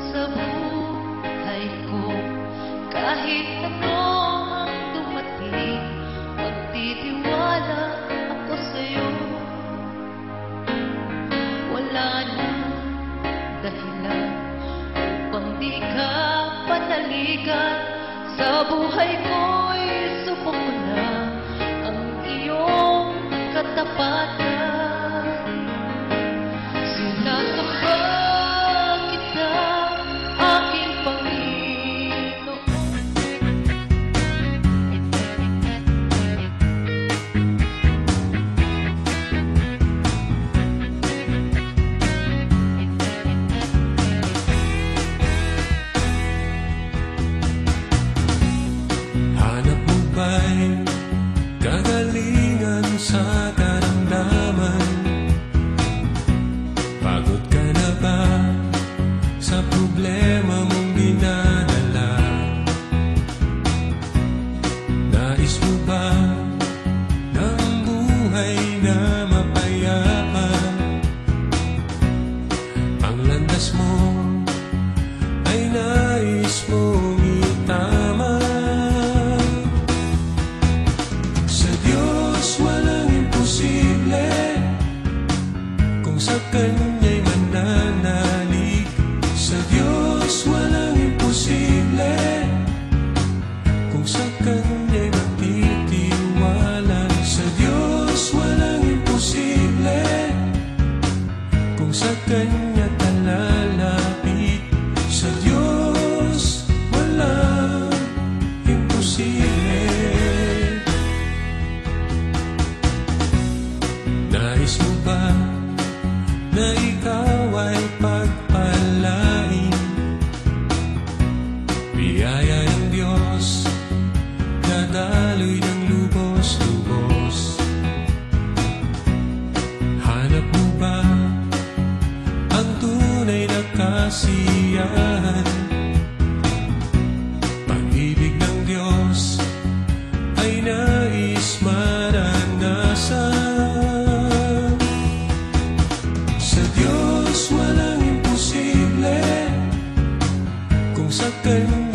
Sa buhay ko, kahit ano ang dumating, magtitiwala ako sa'yo. Wala na dahilan upang di ka panaligan. Sa buhay ko'y subok ko na ang iyong katapatan. Kagalingan sa karamdaman. Pagod ka na ba sa problema mong dinadala? Nais mo ba ng buhay na mapayapa? Ang landas mo ay nais mong itama. Sa Kanya'y mananalig, sa Diyos walang imposible. Kung sa Kanya'y magtitiwala, sa Diyos walang imposible. Kung sa Kanya talalapit, sa Diyos walang imposible. Nais mo ba na ikaw ay pagpalain? Biyaya ng Diyos, dadaloy ng lubos-lubos. Hanap mo ba ang tunay na kasiyahan? Pag-ibig ng Diyos ay nais maranasan. Walang imposible kung sa Kanya